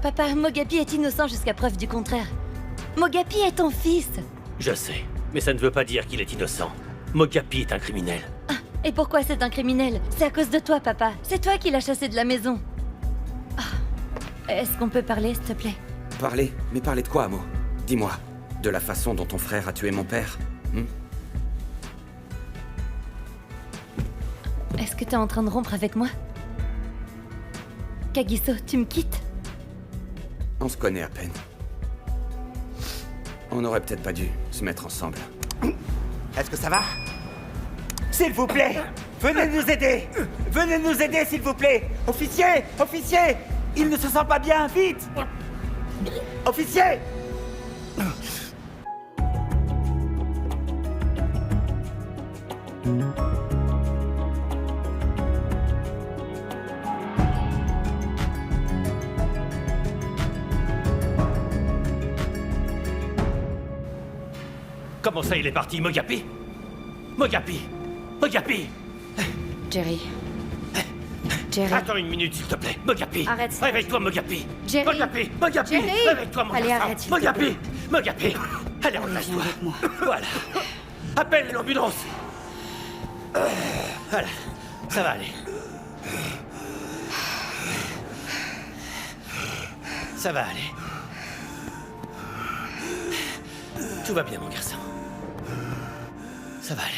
Papa, Mogapi est innocent jusqu'à preuve du contraire. Mogapi est ton fils. Je sais, mais ça ne veut pas dire qu'il est innocent. Mogapi est un criminel. Ah, et pourquoi c'est un criminel? C'est à cause de toi, papa. C'est toi qui l'as chassé de la maison. Ah. Est-ce qu'on peut parler, s'il te plaît? Parler? Mais parler de quoi, Amo? Dis-moi. De la façon dont ton frère a tué mon père? Est-ce que t'es en train de rompre avec moi? Kagiso, tu me quittes? On se connaît à peine. On aurait peut-être pas dû se mettre ensemble. Est-ce que ça va? S'il vous plaît, venez nous aider. Venez nous aider, s'il vous plaît. Officier, officier, il ne se sent pas bien, vite. Officier. Comment ça, il est parti, Mogapi? Mogapi! Mogapi! Jerry. Jerry. Attends une minute, s'il te plaît. Mogapi! Arrête ça. Réveille-toi, Mogapi! Jerry. Mogapi! Mogapi! Jerry. Réveille-toi, mon Allez, garçon. arrête, s'il te Mogapi! plaît. Mogapi! Allez, Viens redresse-toi. avec moi. Voilà. Appelle l'ambulance. Voilà. Ça va aller. Ça va aller. Tout va bien, mon garçon. Ça va aller.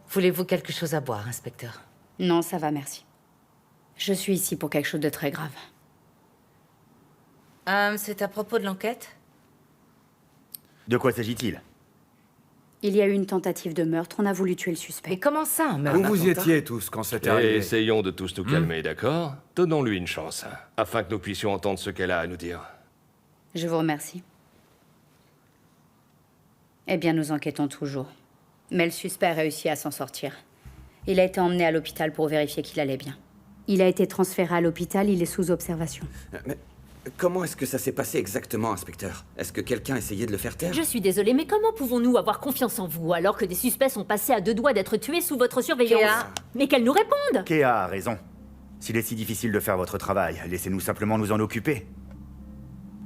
Voulez-vous quelque chose à boire, inspecteur? Non, ça va, merci. Je suis ici pour quelque chose de très grave. C'est à propos de l'enquête? De quoi s'agit-il? Il y a eu une tentative de meurtre, on a voulu tuer le suspect. Mais comment ça, un meurtre? Où vous y étiez tous quand c'était Et arrivé? essayons de tous nous calmer, d'accord? Donnons-lui une chance, afin que nous puissions entendre ce qu'elle a à nous dire. Je vous remercie. Eh bien, nous enquêtons toujours. Mais le suspect a réussi à s'en sortir. Il a été emmené à l'hôpital pour vérifier qu'il allait bien. Il a été transféré à l'hôpital, il est sous observation. Mais comment est-ce que ça s'est passé exactement, inspecteur? Est-ce que quelqu'un essayait de le faire taire? Je suis désolée, mais comment pouvons-nous avoir confiance en vous alors que des suspects sont passés à 2 doigts d'être tués sous votre surveillance? Kéa. Mais qu'elle nous réponde! Kéa a raison. S'il est si difficile de faire votre travail, laissez-nous simplement nous en occuper.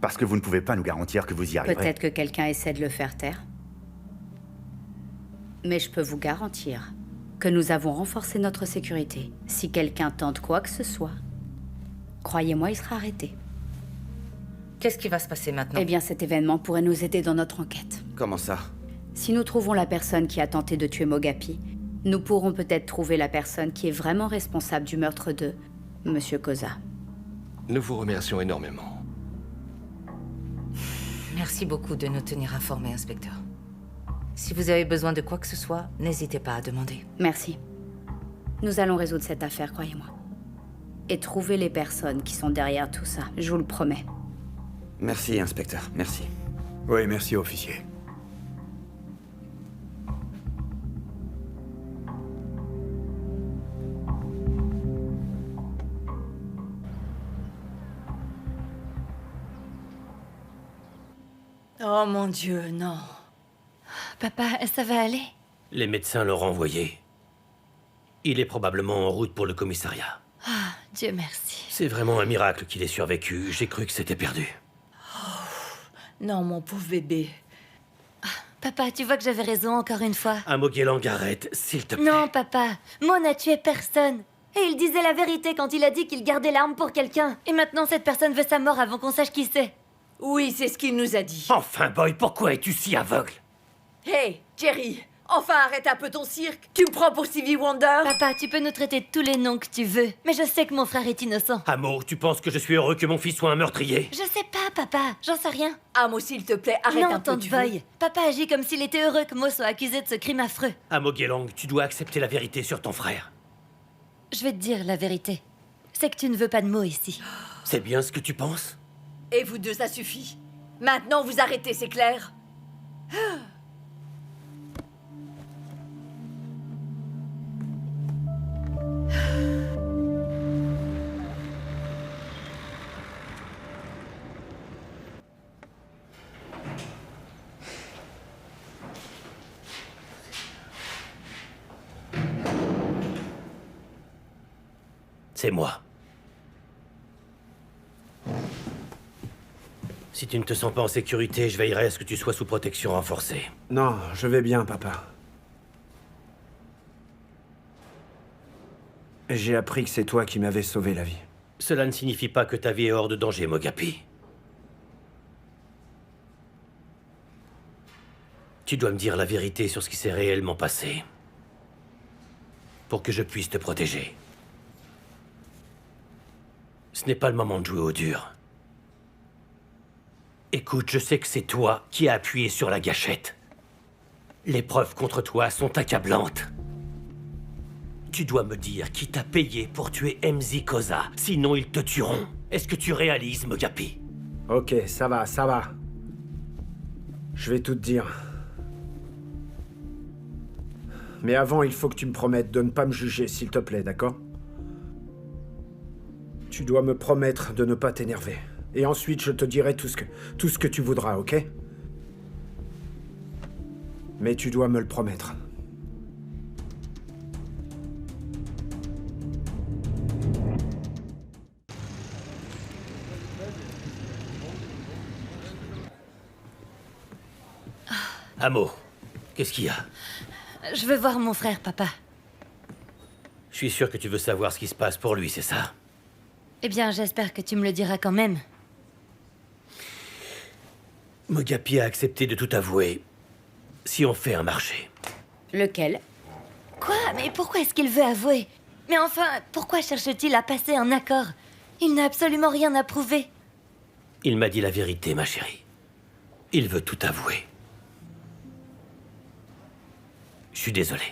Parce que vous ne pouvez pas nous garantir que vous y arriverez. Peut-être que quelqu'un essaie de le faire taire. Mais je peux vous garantir que nous avons renforcé notre sécurité. Si quelqu'un tente quoi que ce soit, croyez-moi, il sera arrêté. Qu'est-ce qui va se passer maintenant? Eh bien, cet événement pourrait nous aider dans notre enquête. Comment ça? Si nous trouvons la personne qui a tenté de tuer Mogapi, nous pourrons peut-être trouver la personne qui est vraiment responsable du meurtre de Monsieur Koza. Nous vous remercions énormément. Merci beaucoup de nous tenir informés, inspecteur. Si vous avez besoin de quoi que ce soit, n'hésitez pas à demander. Merci. Nous allons résoudre cette affaire, croyez-moi. Et trouver les personnes qui sont derrière tout ça, je vous le promets. Merci, inspecteur. Merci. Oui, merci, officier. Oh mon Dieu, non. Papa, ça va aller? Les médecins l'ont renvoyé. Il est probablement en route pour le commissariat. Ah, Dieu merci. C'est vraiment un miracle qu'il ait survécu. J'ai cru que c'était perdu. Non, mon pauvre bébé. Papa, tu vois que j'avais raison encore une fois. Amogelang, arrête, s'il te plaît. Non, papa, Mo n'a tué personne. Et il disait la vérité quand il a dit qu'il gardait l'arme pour quelqu'un. Et maintenant, cette personne veut sa mort avant qu'on sache qui c'est. Oui, c'est ce qu'il nous a dit. Enfin, Boy, pourquoi es-tu si aveugle? Hey, Jerry, enfin arrête un peu ton cirque. Tu me prends pour Stevie Wonder? Papa, tu peux nous traiter de tous les noms que tu veux. Mais je sais que mon frère est innocent. Amo, tu penses que je suis heureux que mon fils soit un meurtrier? Je sais pas, papa. J'en sais rien. Amo, s'il te plaît, arrête Non, un peu, tante tu veux. Boy. Papa agit comme s'il était heureux que Mo soit accusé de ce crime affreux. Amogelang, tu dois accepter la vérité sur ton frère. Je vais te dire la vérité. C'est que tu ne veux pas de Mo ici. C'est bien ce que tu penses? Et vous deux, ça suffit. Maintenant, vous arrêtez, c'est clair? C'est moi. Si tu ne te sens pas en sécurité, je veillerai à ce que tu sois sous protection renforcée. Non, je vais bien, papa. J'ai appris que c'est toi qui m'avais sauvé la vie. Cela ne signifie pas que ta vie est hors de danger, Mogapi. Tu dois me dire la vérité sur ce qui s'est réellement passé. Pour que je puisse te protéger. Ce n'est pas le moment de jouer au dur. Écoute, je sais que c'est toi qui as appuyé sur la gâchette. Les preuves contre toi sont accablantes. Tu dois me dire qui t'a payé pour tuer MZ Koza, sinon ils te tueront. Est-ce que tu réalises, Mogapi? Ok, ça va, ça va. Je vais tout te dire. Mais avant, il faut que tu me promettes de ne pas me juger, s'il te plaît, d'accord? Tu dois me promettre de ne pas t'énerver. Et ensuite, je te dirai tout ce que tu voudras, ok? Mais tu dois me le promettre. Amo, qu'est-ce qu'il y a? Je veux voir mon frère, papa. Je suis sûr que tu veux savoir ce qui se passe pour lui, c'est ça? Eh bien, j'espère que tu me le diras quand même. Mogapi a accepté de tout avouer. Si on fait un marché. Lequel? Quoi? Mais pourquoi est-ce qu'il veut avouer? Mais enfin, pourquoi cherche-t-il à passer un accord? Il n'a absolument rien à prouver. Il m'a dit la vérité, ma chérie. Il veut tout avouer. Je suis désolé.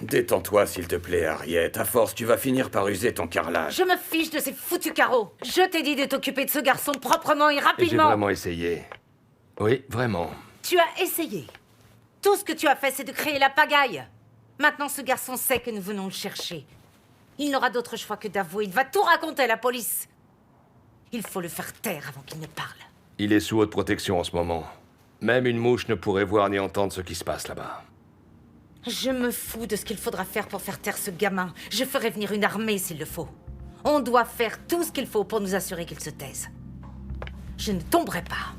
Détends-toi, s'il te plaît, Harriet. À force, tu vas finir par user ton carrelage. Je me fiche de ces foutus carreaux. Je t'ai dit de t'occuper de ce garçon proprement et J'ai rapidement. vraiment essayé. Oui, vraiment. Tu as essayé. Tout ce que tu as fait, c'est de créer la pagaille. Maintenant, ce garçon sait que nous venons le chercher. Il n'aura d'autre choix que d'avouer. Il va tout raconter à la police. Il faut le faire taire avant qu'il ne parle. Il est sous haute protection en ce moment. Même une mouche ne pourrait voir ni entendre ce qui se passe là-bas. Je me fous de ce qu'il faudra faire pour faire taire ce gamin. Je ferai venir une armée s'il le faut. On doit faire tout ce qu'il faut pour nous assurer qu'il se taise. Je ne tomberai pas.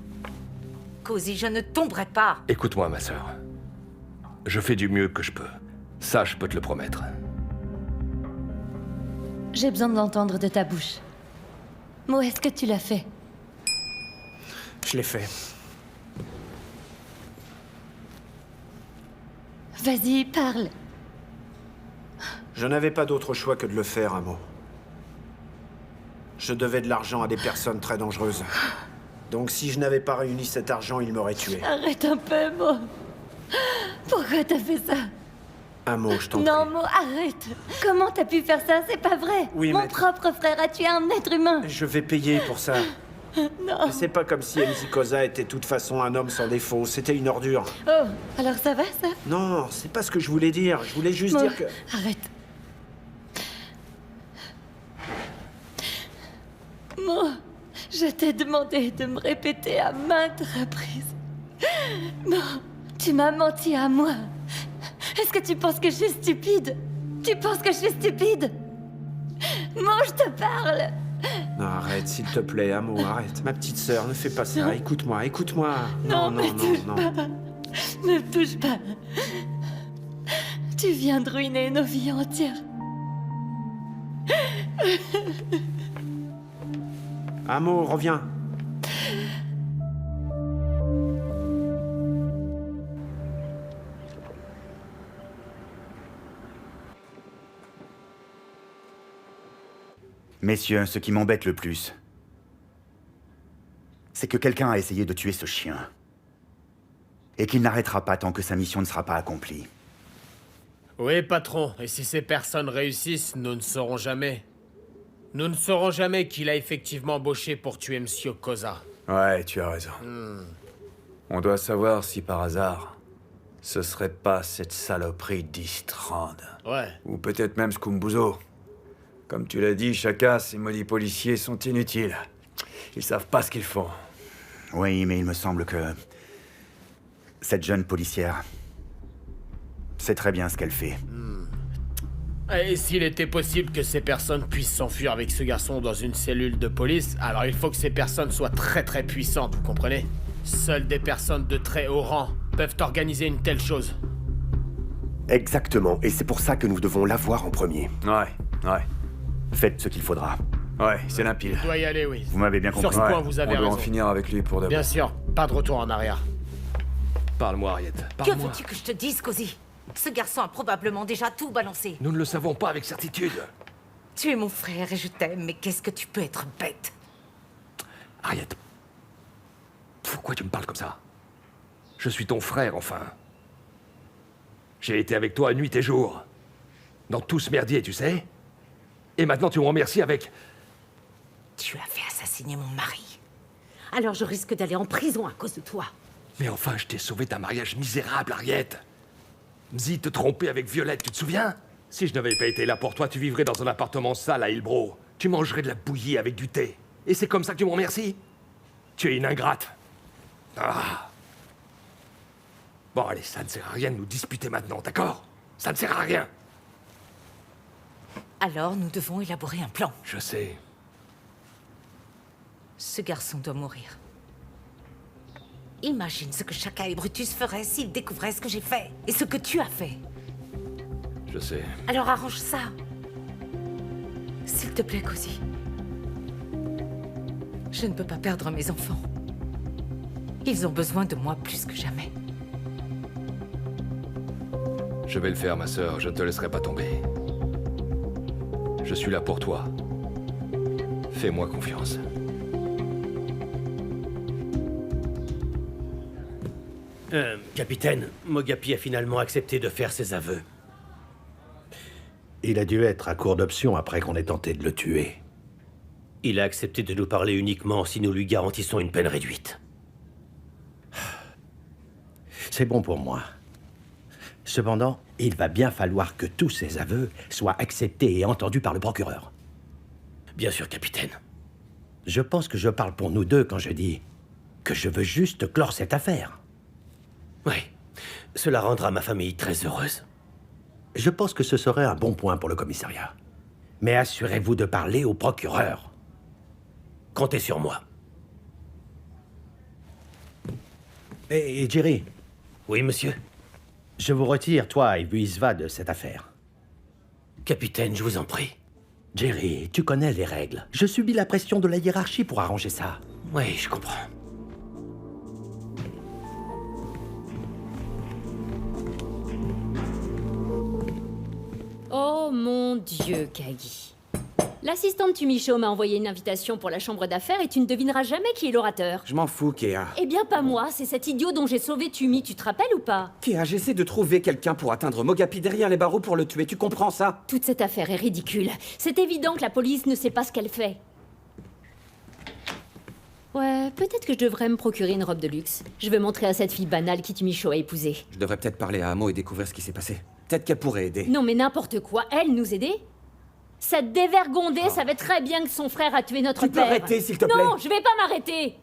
Cozy, je ne tomberai pas. Écoute-moi, ma sœur. Je fais du mieux que je peux. Ça, je peux te le promettre. J'ai besoin de l'entendre de ta bouche. Mo, est-ce que tu l'as fait? Je l'ai fait. Vas-y, parle. Je n'avais pas d'autre choix que de le faire, Amo. Je devais de l'argent à des personnes très dangereuses. Donc si je n'avais pas réuni cet argent, ils m'auraient tué. Arrête un peu, Mo. Pourquoi t'as fait ça? Amo, je t'en Non, prie. Mo, arrête. Comment t'as pu faire ça? C'est pas vrai. Oui, Mon mais- propre frère a tué un être humain. Je vais payer pour ça. Non. C'est pas comme si MZ Koza était de toute façon un homme sans défaut. C'était une ordure. Oh, alors ça va, ça? Non, c'est pas ce que je voulais dire. Je voulais juste Mo, dire que... arrête. Mo, je t'ai demandé de me répéter à maintes reprises. Mo, tu m'as menti à moi. Est-ce que tu penses que je suis stupide? Tu penses que je suis stupide? Mo, je te parle. Non, arrête, s'il te plaît, Amo, arrête. Ma petite sœur, ne fais pas ça. Écoute-moi, écoute-moi. Non, non, me touche non, pas. non. Ne me touche pas. Tu viens de ruiner nos vies entières. Amo, reviens. Messieurs, ce qui m'embête le plus, c'est que quelqu'un a essayé de tuer ce chien. Et qu'il n'arrêtera pas tant que sa mission ne sera pas accomplie. Oui, patron, et si ces personnes réussissent, nous ne saurons jamais. Nous ne saurons jamais qu'il a effectivement embauché pour tuer Monsieur Koza. Ouais, tu as raison. On doit savoir si par hasard, ce serait pas cette saloperie d'Istrand. Ouais. Ou peut-être même Skumbuzo. Comme tu l'as dit, Chaka, ces maudits policiers sont inutiles. Ils savent pas ce qu'ils font. Oui, mais il me semble que... cette jeune policière sait très bien ce qu'elle fait. Et s'il était possible que ces personnes puissent s'enfuir avec ce garçon dans une cellule de police, alors il faut que ces personnes soient très très puissantes, vous comprenez? Seules des personnes de très haut rang peuvent organiser une telle chose. Exactement, et c'est pour ça que nous devons l'avoir en premier. Ouais. Faites ce qu'il faudra. Ouais, c'est limpide. Il doit y aller, oui. Vous m'avez bien compris. Sur ce point, vous avez On doit raison. en finir avec lui pour de Bien bon. sûr, pas de retour en arrière. Parle-moi, Harriet. Que Parle-moi. veux-tu que je te dise, Cozy? Ce garçon a probablement déjà tout balancé. Nous ne le savons pas avec certitude. Tu es mon frère et je t'aime, mais qu'est-ce que tu peux être bête? Harriet. Pourquoi tu me parles comme ça? Je suis ton frère, enfin. J'ai été avec toi nuit et jour. Dans tout ce merdier, tu sais? Et maintenant, tu me remercies avec... Tu as fait assassiner mon mari. Alors je risque d'aller en prison à cause de toi. Mais enfin, je t'ai sauvé d'un mariage misérable, Harriet. Mzi te trompait avec Violette, tu te souviens? Si je n'avais pas été là pour toi, tu vivrais dans un appartement sale à Hillbrow. Tu mangerais de la bouillie avec du thé. Et c'est comme ça que tu me remercies? Tu es une ingrate. Ah. Bon, allez, ça ne sert à rien de nous disputer maintenant, d'accord? Ça ne sert à rien. Alors nous devons élaborer un plan. Je sais. Ce garçon doit mourir. Imagine ce que Chaka et Brutus feraient s'ils découvraient ce que j'ai fait et ce que tu as fait. Je sais. Alors arrange ça. S'il te plaît, Cozy. Je ne peux pas perdre mes enfants. Ils ont besoin de moi plus que jamais. Je vais le faire, ma sœur. Je ne te laisserai pas tomber. Je suis là pour toi. Fais-moi confiance. Capitaine, Mogapi a finalement accepté de faire ses aveux. Il a dû être à court d'options après qu'on ait tenté de le tuer. Il a accepté de nous parler uniquement si nous lui garantissons une peine réduite. C'est bon pour moi. Cependant, il va bien falloir que tous ces aveux soient acceptés et entendus par le procureur. Bien sûr, capitaine. Je pense que je parle pour nous deux quand je dis que je veux juste clore cette affaire. Oui, cela rendra ma famille très heureuse. Je pense que ce serait un bon point pour le commissariat. Mais assurez-vous de parler au procureur. Comptez sur moi. Et Jerry. Oui, monsieur. Je vous retire, toi et Buisva, de cette affaire. Capitaine, je vous en prie. Jerry, tu connais les règles. Je subis la pression de la hiérarchie pour arranger ça. Oui, je comprends. Oh mon Dieu, Kagi. L'assistante Tumicho m'a envoyé une invitation pour la chambre d'affaires et tu ne devineras jamais qui est l'orateur. Je m'en fous, Kea. Eh bien, pas moi, c'est cet idiot dont j'ai sauvé Tumi, tu te rappelles ou pas? Kea, j'essaie de trouver quelqu'un pour atteindre Mogapi derrière les barreaux pour le tuer, tu comprends ça? Toute cette affaire est ridicule. C'est évident que la police ne sait pas ce qu'elle fait. Ouais, peut-être que je devrais me procurer une robe de luxe. Je veux montrer à cette fille banale qui Tumicho a épousé. Je devrais peut-être parler à Amo et découvrir ce qui s'est passé. Peut-être qu'elle pourrait aider. Non mais n'importe quoi, elle nous aider? Cette dévergondée savait très bien que son frère a tué notre Tu peux père. arrêter, s'il te plaît? Non, je vais pas m'arrêter.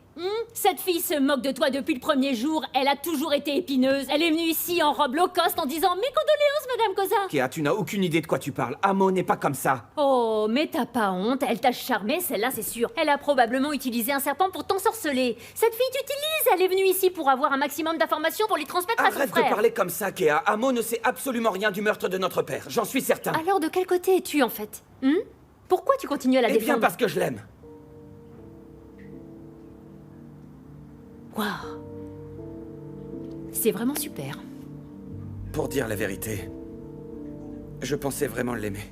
Cette fille se moque de toi depuis le premier jour. Elle a toujours été épineuse. Elle est venue ici en robe low cost en disant « Mes condoléances, Madame Cosa !» Kea, tu n'as aucune idée de quoi tu parles. Amo n'est pas comme ça. Oh, mais t'as pas honte. Elle t'a charmé, celle-là, c'est sûr. Elle a probablement utilisé un serpent pour t'ensorceler. Cette fille t'utilise. Elle est venue ici pour avoir un maximum d'informations pour les transmettre à son Arrête de frère. parler comme ça, Kea. Amo ne sait absolument rien du meurtre de notre père. J'en suis certain. Alors de quel côté es-tu, en fait? Pourquoi tu continues à la Eh défendre? bien, parce que je l'aime. Waouh. C'est vraiment super. Pour dire la vérité, je pensais vraiment l'aimer.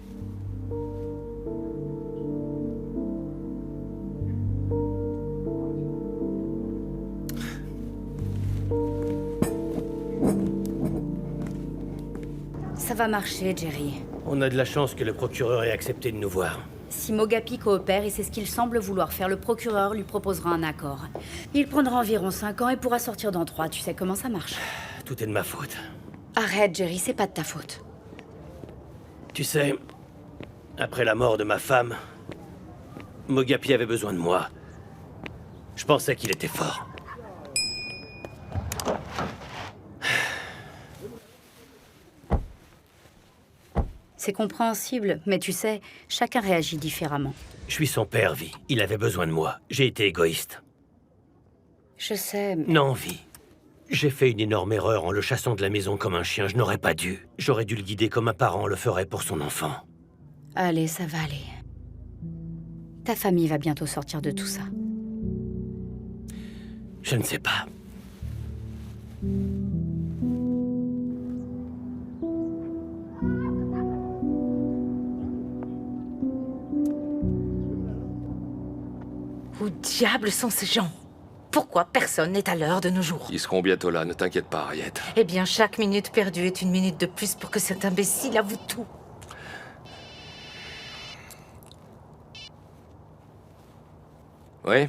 Ça va marcher, Jerry. On a de la chance que le procureur ait accepté de nous voir. Si Mogapi coopère, et c'est ce qu'il semble vouloir faire, le procureur lui proposera un accord. Il prendra environ 5 ans et pourra sortir dans 3. Tu sais comment ça marche. Tout est de ma faute. Arrête, Jerry, c'est pas de ta faute. Tu sais, Après la mort de ma femme, Mogapi avait besoin de moi. Je pensais qu'il était fort. C'est compréhensible, mais tu sais, chacun réagit différemment. Je suis son père, Vi. Il avait besoin de moi. J'ai été égoïste. Je sais, mais... Non, Vi. J'ai fait une énorme erreur en le chassant de la maison comme un chien. Je n'aurais pas dû. J'aurais dû le guider comme un parent le ferait pour son enfant. Allez, ça va aller. Ta famille va bientôt sortir de tout ça. Je ne sais pas. Où diable sont ces gens? Pourquoi personne n'est à l'heure de nos jours? Ils seront bientôt là, ne t'inquiète pas, Harriet. Eh bien, chaque minute perdue est une minute de plus pour que cet imbécile avoue tout. Oui?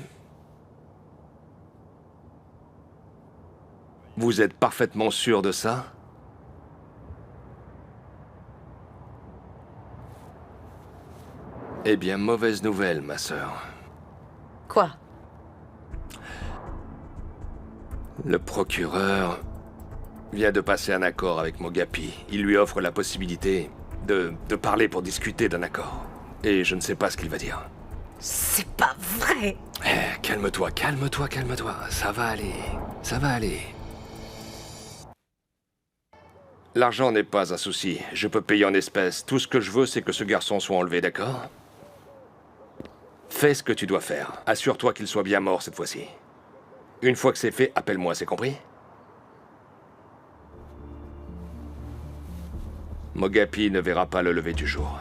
Vous êtes parfaitement sûr de ça? Eh bien, mauvaise nouvelle, ma sœur. Quoi? Le procureur vient de passer un accord avec Mogapi. Il lui offre la possibilité de parler pour discuter d'un accord. Et je ne sais pas ce qu'il va dire. C'est pas vrai! Calme-toi, calme-toi, calme-toi. Ça va aller, ça va aller. L'argent n'est pas un souci. Je peux payer en espèces. Tout ce que je veux, c'est que ce garçon soit enlevé, d'accord? Fais ce que tu dois faire. Assure-toi qu'il soit bien mort cette fois-ci. Une fois que c'est fait, appelle-moi, c'est compris? Mogapi ne verra pas le lever du jour.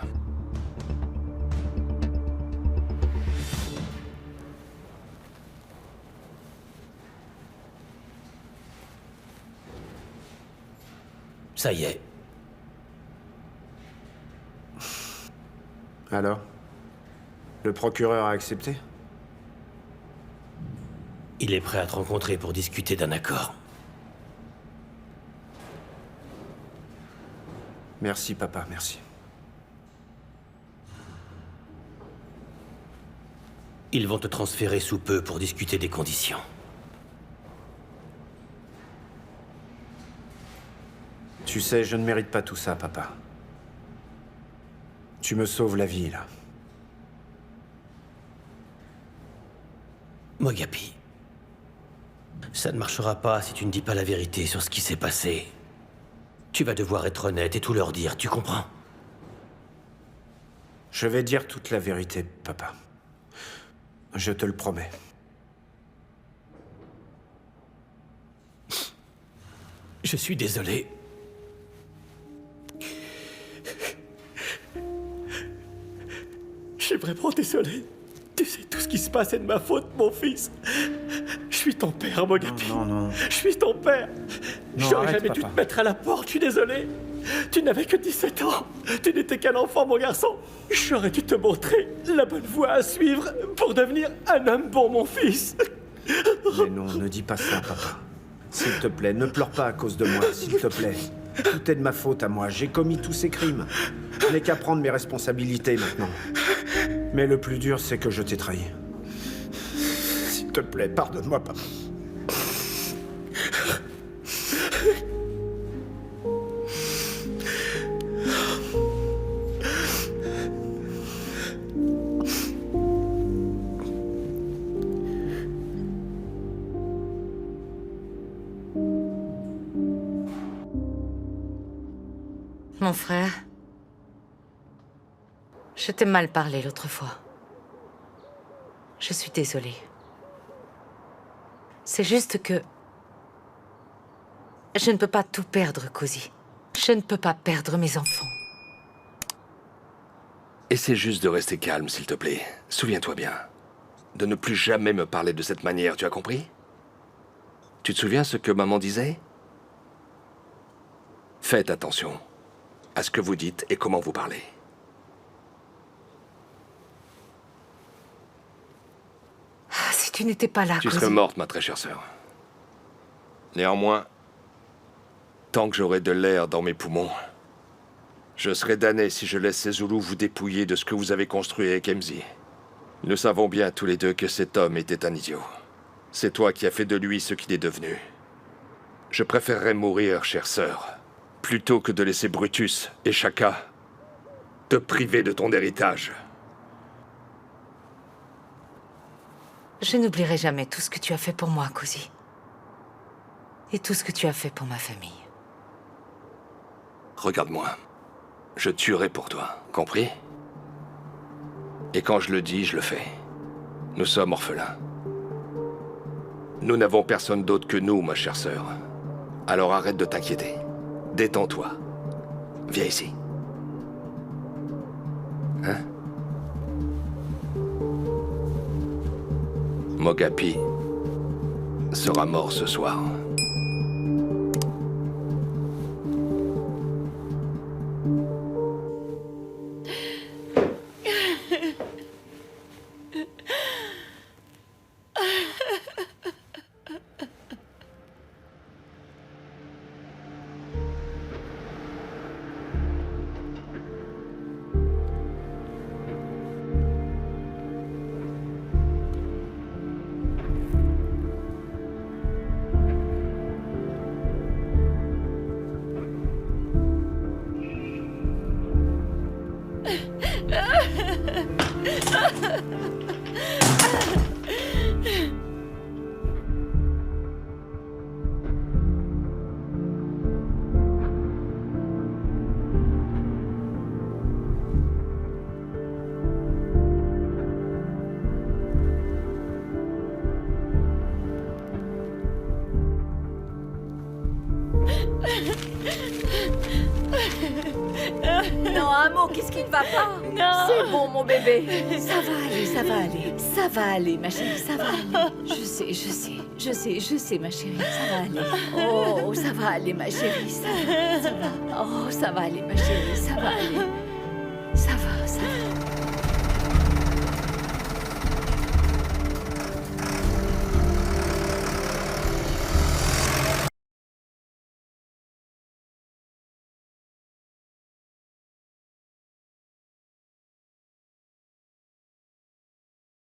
Ça y est. Alors? Le procureur a accepté? Il est prêt à te rencontrer pour discuter d'un accord. Merci, papa, merci. Ils vont te transférer sous peu pour discuter des conditions. Tu sais, je ne mérite pas tout ça, papa. Tu me sauves la vie, là. Mogapi, ça ne marchera pas si tu ne dis pas la vérité sur ce qui s'est passé. Tu vas devoir être honnête et tout leur dire, tu comprends? Je vais dire toute la vérité, papa. Je te le promets. Je suis désolé. Je suis vraiment désolé. Tu sais, tout ce qui se passe est de ma faute, mon fils. Je suis ton père, Mogapi. Non, non. Je suis ton père. Non, J'aurais arrête, jamais dû papa. te mettre à la porte, je suis désolé. Tu n'avais que 17 ans. Tu n'étais qu'un enfant, mon garçon. J'aurais dû te montrer la bonne voie à suivre pour devenir un homme bon, mon fils. Mais non, ne dis pas ça, papa. S'il te plaît, ne pleure pas à cause de moi, s'il te plaît. Tout est de ma faute à moi. J'ai commis tous ces crimes. Je n'ai qu'à prendre mes responsabilités maintenant. Mais le plus dur, c'est que je t'ai trahi. S'il te plaît, pardonne-moi, papa. Mon frère, je t'ai mal parlé l'autre fois. Je suis désolée. C'est juste que... je ne peux pas tout perdre, Cozy. Je ne peux pas perdre mes enfants. Essaie juste de rester calme, s'il te plaît. Souviens-toi bien. De ne plus jamais me parler de cette manière, tu as compris? Tu te souviens ce que maman disait? Faites attention à ce que vous dites et comment vous parlez. Ah, si tu n'étais pas là, Tu Cozy... serais morte, ma très chère sœur. Néanmoins, tant que j'aurai de l'air dans mes poumons, Je serai damné si je laisse ces Zoulous vous dépouiller de ce que vous avez construit avec MZ. Nous savons bien tous les deux que cet homme était un idiot. C'est toi qui as fait de lui ce qu'il est devenu. Je préférerais mourir, chère sœur, plutôt que de laisser Brutus et Shaka te priver de ton héritage. Je n'oublierai jamais tout ce que tu as fait pour moi, Cozy. Et tout ce que tu as fait pour ma famille. Regarde-moi. Je tuerai pour toi, compris? Et quand je le dis, je le fais. Nous sommes orphelins. Nous n'avons personne d'autre que nous, ma chère sœur. Alors arrête de t'inquiéter. Détends-toi. Viens ici. Hein? Mogapi sera mort ce soir. Non, Amo, qu'est-ce qui ne va pas? Non. C'est bon, mon bébé. Ça va aller, ça va aller. Ça va aller, ma chérie, ça va aller. Je sais, ma chérie, ça va aller. Oh, ça va aller, ma chérie, ça va. Oh, ça va aller, ma chérie, ça va aller.